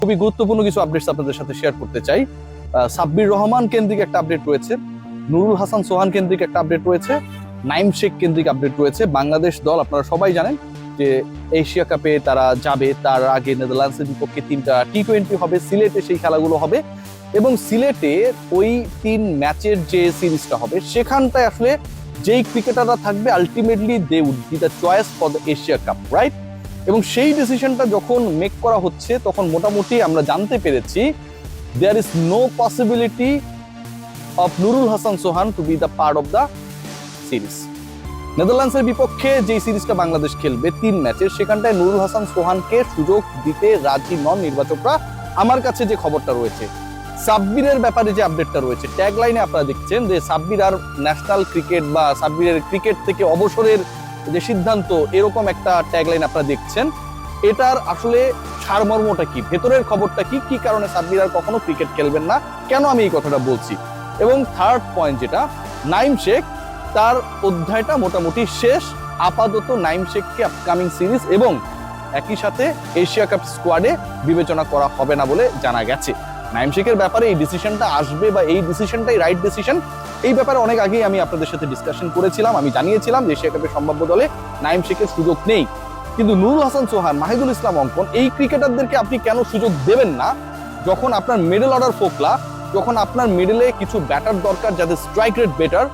খুবই গুরুত্বপূর্ণ কিছু আপডেটস আপনাদের সাথে শেয়ার করতে চাই। সাব্বির রহমান কেন্দ্রিক একটা আপডেট রয়েছে, নুরুল হাসান সোহান কেন্দ্রিক একটা আপডেট রয়েছে, নাইম শেখ কেন্দ্রিক আপডেট রয়েছে। বাংলাদেশ দল আপনারা সবাই জানেন যে এশিয়া কাপে তারা যাবে, তার আগে নেদারল্যান্ডসের বিপক্ষে 3টা টি20 হবে, সিলেটে সেই খেলাগুলো হবে এবং সিলেটে ওই 3 ম্যাচের যে সিরিজটা হবে সেখানটায় আসলে যেই ক্রিকেটাররা থাকবে ultimately they would be the choice for the Asia cup, right? এবং সেই ডিসিশনটা যখন মেক করা হচ্ছে তখন মোটামুটি আমরা জানতে পেরেছি there is no possibility of Nurul Hasan Sohan to be the part of the series. নেদারল্যান্ডসের বিপক্ষে যে সিরিজটা বাংলাদেশ খেলবে 3 ম্যাচের, সেখানটায় নুরুল হাসান সোহানকে সুযোগ দিতে রাজি নন নির্বাচকরা। আমার কাছে যে খবরটা রয়েছে, সাব্বিরের ব্যাপারে যে আপডেটটা রয়েছে, ট্যাগ লাইনে আপনারা দেখছেন যে সাব্বির আর ন্যাশনাল ক্রিকেট বা সাব্বিরের ক্রিকেট থেকে অবসরের যে সিদ্ধান্ত, এরকম একটা ট্যাগ লাইন আপনারা দেখছেন। এটার আসলে সারমর্মটা কি, ভেতরের খবরটা কি, কি কারণে সাব্বির আর কখনো ক্রিকেট খেলবেন না, কেন আমি এই কথাটা বলছি। এবং থার্ড পয়েন্ট যেটা, নাইম শেখ, তার অধ্যায়টা মোটামুটি শেষ। আপাতত নাইম শেখকে আপকামিং সিরিজ এবং একই সাথে এশিয়া কাপ স্কোয়াডে বিবেচনা করা হবে না বলে জানা গেছে। নাইম শেখের ব্যাপারে এই ডিসিশনটা আসবে বা এই ডিসিশনটাই রাইট ডিসিশন, এই ব্যাপারে অনেক আগেই আমি আপনাদের সাথে ডিসকাশন করেছিলাম। আমি জানিয়েছিলাম যে এশিয়া কাপের সম্ভাব্য দলে নাইম শেখের সুযোগ নেই, কিন্তু নুরুল হাসান সোহান, মাহিদুল ইসলাম অঙ্কন, এই ক্রিকেটারদেরকে আপনি কেন সুযোগ দেবেন না যখন আপনার মিডল অর্ডার ফোকলা, যখন আপনার মিডলে কিছু ব্যাটার দরকার যাদের স্ট্রাইক রেট বেটার,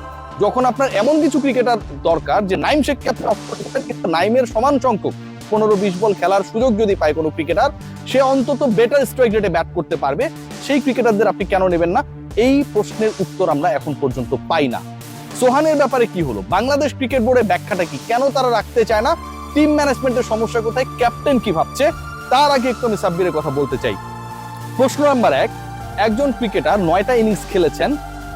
যখন আপনার এমন কিছু ক্রিকেটার দরকার যে নাইম শেখকে আপনি অফ করতে পারেন, কিন্তু নাইমের সমান সংখ্যক 15-20 বল খেলার সুযোগ যদি পায় কোনো ক্রিকেটার, সে অন্তত বেটার স্ট্রাইক রেটে ব্যাট করতে পারবে, সেই ক্রিকেটারদের আপনি কেন নেবেন না? এই প্রশ্নের উত্তর আমরা এখন পর্যন্ত পাই না। সোহানের ব্যাপারে কি হলো, বাংলাদেশ ক্রিকেট বোর্ডের ব্যাখ্যাটা কি, কেন তারা রাখতে চায় না, টিম ম্যানেজমেন্টের সমস্যা কোথায়, ক্যাপ্টেন কি ভাবছে, তার আগে একটু আমি সাব্বিরের কথা বলতে চাই। প্রশ্ন নাম্বার 1, একজন ক্রিকেটার 9টা ইনিংস খেলেছেন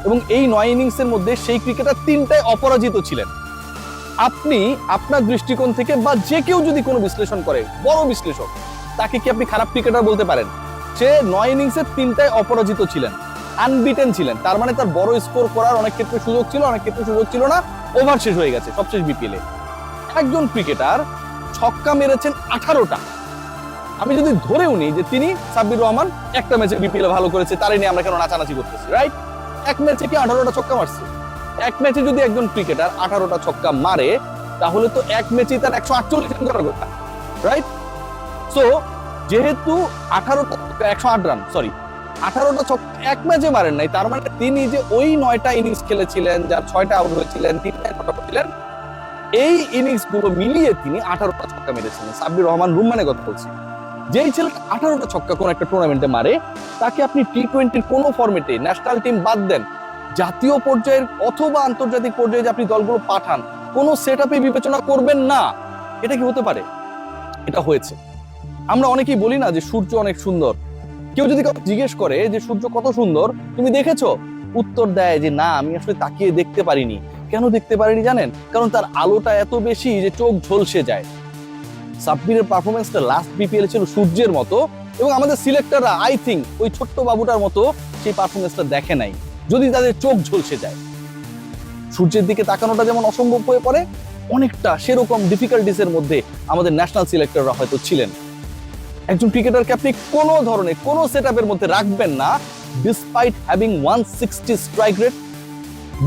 এবং এই 9 ইনিংসের মধ্যে সেই ক্রিকেটার 3টায় অপরাজিত ছিলেন। আপনি আপনার দৃষ্টিকোণ থেকে বা যে কেউ যদি কোনো বিশ্লেষণ করে, বড় বিশ্লেষক, তাকে কি আপনি খারাপ ক্রিকেটার বলতে পারেন? সে 9 ইনিংসের 3টায় অপরাজিত ছিলেন, আনবিটেন ছিলেন, তার মানে তার বড় স্কোর করার অনেক ক্ষেত্রে সুযোগ ছিল, অনেক ক্ষেত্রে সুযোগ ছিল না, ওভার শেষ হয়ে গেছে সবশেষ বিপিএলে। একজন ক্রিকেটার ছক্কা মেরেছেন 18টা। আমি যদি ধরেও নিই যে তিনি সাব্বির রহমান একটা ম্যাচে বিপিএলে ভালো করেছে, তারই নিয়ে আমরা কেন নাচানাচি করতেছি, রাইট? এক ম্যাচে কি 18টা ছক্কা মারছে? এক ম্যাচে যদি একজন ক্রিকেটার 18টা ছক্কা মারে, তাহলে তো এক ম্যাচে তার 148 রান করার কথা, রাইট? সো যেহেতু 108 রান, সরি 18টা ছক্কা এক ম্যাচে মারেন নাই, তার মানে তিনি যে ওই 9টা ইনিংস খেলেছিলেন, যার 6টা আউট হয়েছিলেন, 3টা ছক্কা করেছিলেন, এই ইনিংস গুলো মিলিয়ে তিনি 18টা ছক্কা মেরেছিলেন। সাব্বির রহমান রুম্মানের কথা বলছি। যেই ছেলেটা 18টা ছক্কা কোন একটা টুর্নামেন্টে মারে, তাকে আপনি টি20 কোনো ফরম্যাটে, ন্যাশনাল টিম বাদ দেন, জাতীয় পর্যায়ের অথবা আন্তর্জাতিক পর্যায়ে যে আপনি দলগুলো পাঠান, কোনো সেটআপে বিবেচনা করবেন না। এটা কি হতে পারে? এটা হয়েছে। আমরা অনেকেই বলি না যে সূর্য অনেক সুন্দর, কেউ যদি কাউকে জিজ্ঞেস করে যে সূর্য কত সুন্দর, তুমি দেখেছো? উত্তর দেয় যে না, আমি আসলে তাকিয়ে দেখতে পারিনি। কেন দেখতে পারিনি জানেন? কারণ তার আলোটা এত বেশি যে চোখ ঝলসে যায়। সাব্বিরের পারফরমেন্সটা লাস্ট বিপিএল ছিল সূর্যের মতো, এবং আমাদের সিলেক্টররা আই থিঙ্ক ওই ছোট্ট বাবুটার মতো সেই পারফরমেন্সটা দেখে নাই, যদি তাদের চোখ ঝলসে যায়। সূর্যের দিকে তাকানোটা যেমন অসম্ভব হয়ে পড়ে, অনেকটা সেরকম ডিফিকাল্টিসের মধ্যে আমাদের ন্যাশনাল সিলেক্টররা হয়তো ছিলেন। একজন ক্রিকেটারকে আপনি কোনো ধরনের কোনো সেটআপের মধ্যে রাখবেন না despite having 160 strike rate,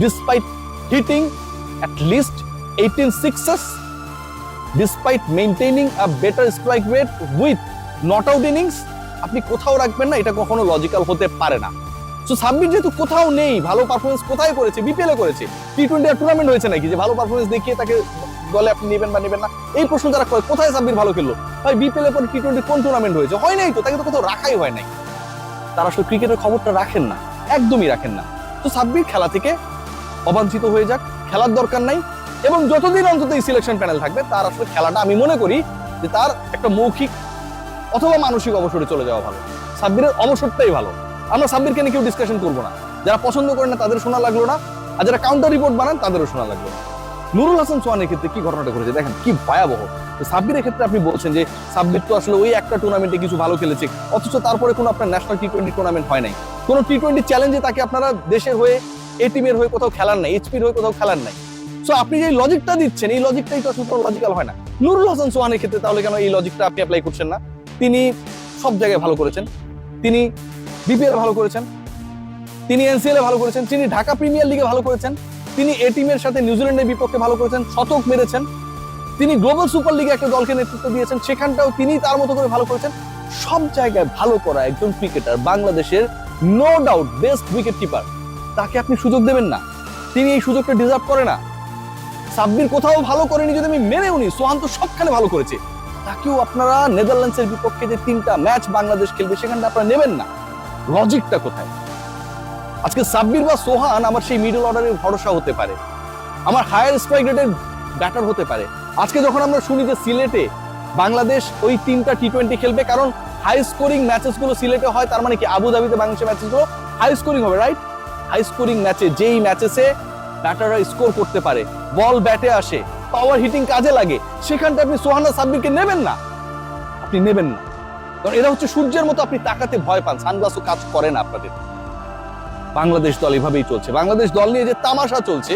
despite hitting at least 18 sixes, despite maintaining a better strike rate with not out innings, আপনি কোথাও রাখবেন না, এটা কখনো লজিক্যাল হতে পারে না। সো সাব্বির যেহেতু কোথাও নেই, ভালো পারফরমেন্স কোথায় করেছে? বিপিএলে করেছে। টি20 টুর্নামেন্ট হয়েছে নাকি যে ভালো পারফরমেন্স দেখিয়ে তাকে দলে আপনি নেবেন বা নেবেন না? এই প্রশ্ন যারা করে, কোথায় সাব্বির ভালো খেললো? ভাই বিপিএল এর পরে টি20 কোন টুর্নামেন্ট হয়েছে? হয় নাই তো, তাকে তো কোথাও রাখাই হয় নাই। তারা আসলে ক্রিকেটের খবরটা রাখেন না, একদমই রাখেন না। তো সাব্বির খেলা থেকে অবাঞ্ছিত হয়ে যাক, খেলার দরকার নাই, এবং যতদিন অন্তত এই সিলেকশন প্যানেল থাকবে, তার আসলে খেলাটা আমি মনে করি যে তার একটা মৌখিক অথবা মানসিক অবসরে চলে যাওয়া ভালো। সাব্বিরের অবসরটাই ভালো। আমরা সাব্বিরকে নিয়ে কেউ ডিসকাশন করবো না, যারা পছন্দ করেন না তাদের শোনা লাগলো না, আর যারা কাউন্টার রিপোর্ট বানান তাদেরও শোনা লাগলো না। নুরুল হাসান সোহানের ক্ষেত্রে কি ঘটনাটা ঘটেছে দেখেন, কি ভয়াবহ। সাব্বিরের ক্ষেত্রে আপনি বলছেন যে সাব্বির তো আসলে ওই একটা টুর্নামেন্টে কিছু ভালো খেলেছে, অথচ তারপরে কোনো আপনার ন্যাশনাল টি20 টুর্নামেন্ট হয় নাই, কোনো টি20 চ্যালেঞ্জে তাকে আপনারা দেশের হয়ে, এ টিমের হয়ে কোথাও খেলার নাই, এইচপির হয়ে কোথাও খেলার নাই। সো আপনি যে লজিকটা দিচ্ছেন, এই লজিকটাই তো আসলে লজিক্যাল হয় না। নুরুল হাসান সোহানের ক্ষেত্রে তাহলে কেন এই লজিকটা আপনি অ্যাপ্লাই করছেন না? তিনি সব জায়গায় ভালো করেছেন, তিনি বিপিএল ভালো করেছেন, তিনি এনসিএল এ ভালো করেছেন, তিনি ঢাকা প্রিমিয়ার লিগে ভালো করেছেন, তিনি এ টিমের সাথে নিউজিল্যান্ডের বিপক্ষে ভালো করেছেন, শতক মেরেছেন, তিনি গ্লোবাল সুপার লিগে একটা দলকে নেতৃত্ব দিয়েছেন, সেখানটাও তিনি তার মতো করে ভালো করেছেন। সব জায়গায় ভালো করা একজন ক্রিকেটার, বাংলাদেশের no doubt best wicketkeeper, তাকে আপনি সুযোগ দেবেন না? তিনি এই সুযোগটা ডিজার্ভ করে না? সাব্বির কোথাও ভালো করেনি যদি আমি মেনেও নি, সোহান তো সবখানে ভালো করেছে, তাকেও আপনারা নেদারল্যান্ডসের বিপক্ষে যে 3টা ম্যাচ বাংলাদেশ খেলবে সেখানটা আপনারা নেবেন না? লজিকটা কোথায়? আজকে সাব্বির বা সোহান আমার সেই মিডল অর্ডারের ভরসা হতে পারে, আমার হায়ার স্ট্রাইক রেটের ব্যাটার হতে পারে। আজকে যখন আমরা শুনি যে সিলেটে বাংলাদেশ ওই 3টা টি20 খেলবে, কারণ হাই স্কোরিং ম্যাচেস গুলো সিলেটে হয়, তার মানে কি আবুধাবিতে বাংলাদেশের ম্যাচেস গুলো হাই স্কোরিং হবে, রাইট? হাই স্কোরিং ম্যাচে যেই ম্যাচেসে ব্যাটাররা স্কোর করতে পারে, বল ব্যাটে আসে, পাওয়ার হিটিং কাজে লাগে, সেখানটা আপনি সোহান আর সাব্বিরকে নেবেন না? আপনি নেবেন না, কারণ এরা হচ্ছে সূর্যের মতো, আপনি তাকাতে ভয় পান, সানগ্লাসও কাজ করে না আপনাদের। বাংলাদেশ দল এভাবেই চলছে, বাংলাদেশ দল নিয়ে যে তামাশা চলছে,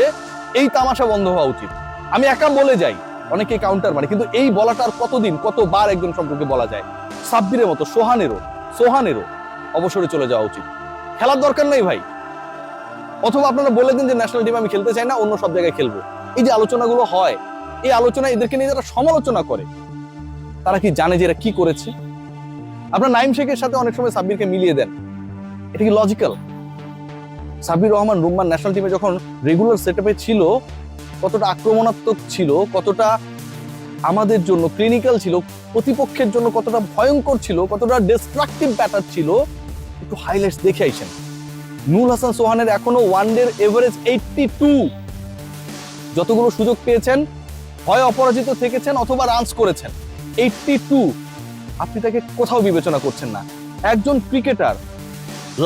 এই তামাশা বন্ধ হওয়া উচিত। আমি একা বলে যাই, অনেকে কাউন্টার মানে, কিন্তু এই বলাটা আর কতদিন কতবার একজন সম্পর্কে বলা যায়? সাব্বিরের মতো সোহানেরও অবসরে চলে যাওয়া উচিত, খেলার দরকার নেই ভাই। অথবা আপনারা বলে দিন যে ন্যাশনাল টিমে আমি খেলতে চাই না, অন্য সব জায়গায় খেলবো। এই যে আলোচনাগুলো হয়, এই আলোচনা এদেরকে নিয়ে যারা সমালোচনা করে, তারা কি জানে যে এরা কি করেছে? আপনার নাইম শেখের সাথে অনেক সময় সাব্বিরকে মিলিয়ে দেন, এটা কি লজিক্যাল? সাব্বির রহমান রুম্মান ন্যাশনাল টিমে যখন রেগুলার সেটআপে ছিল, কতটা আক্রমণাত্মক ছিল, কতটা আমাদের জন্য ক্লিনিক্যাল ছিল, প্রতিপক্ষের জন্য কতটা ভয়ঙ্কর ছিল, কতটা ডিস্ট্রাকটিভ ব্যাটার ছিল, একটু হাইলাইটস দেখে আইছেন। নুরুল হাসান সোহানের এখনো ওয়ানডের এভারেজ 82, যতগুলো সুযোগ পেয়েছেন হয় অপরাজিত থেকেছেন অথবা রানস করেছেন, 82। আপনি তাকে কোথাও বিবেচনা করছেন না। একজন ক্রিকেটার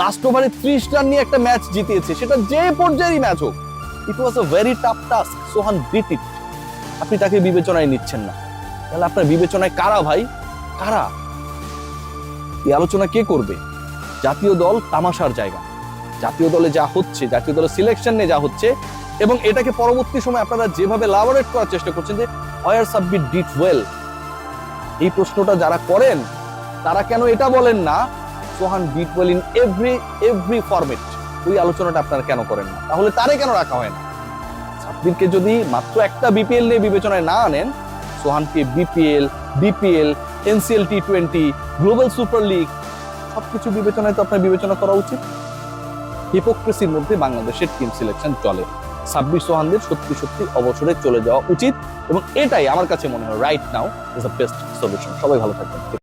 লাস্ট ওভারে 30 রান নিয়ে একটা ম্যাচ জিতিয়েছে, সেটা যে পর্যায়েরই ম্যাচ হোক, it was a very tough task, Sohan did it. আপনি তাকে বিবেচনায় নিচ্ছেন না, তাহলে আপনার বিবেচনায় কারা ভাই? কারা? এই আলোচনা কে করবে? জাতীয় দল তামাশার জায়গা, জাতীয় দলে যা হচ্ছে, জাতীয় দলের সিলেকশন নিয়ে যা হচ্ছে, এবং এটাকে পরবর্তী সময় আপনারা যেভাবে লাবরেট করার চেষ্টা করছেন যে হোয়ার সাব্বির ডিড ওয়েল, এই প্রশ্নটা যারা করেন তারা কেন এটা বলেন না Sohan did well in every format? ওই আলোচনাটা আপনারা কেন করেন না? তাহলে তারে কেন রাখা হয় না? সাব্বিরকে যদি মাত্র একটা বিপিএল নিয়ে বিবেচনায় না আনেন, সোহানকে BPL, NCL T20, global super league সবকিছু বিবেচনায় তো আপনার বিবেচনা করা উচিত। হিপোক্রেসির মধ্যে বাংলাদেশের টিম সিলেকশন চলে। সাব্বির সোহানদের সত্যি অবসরে চলে যাওয়া উচিত, এবং এটাই আমার কাছে মনে হয় right now is the best solution. সবাই ভালো থাকবেন।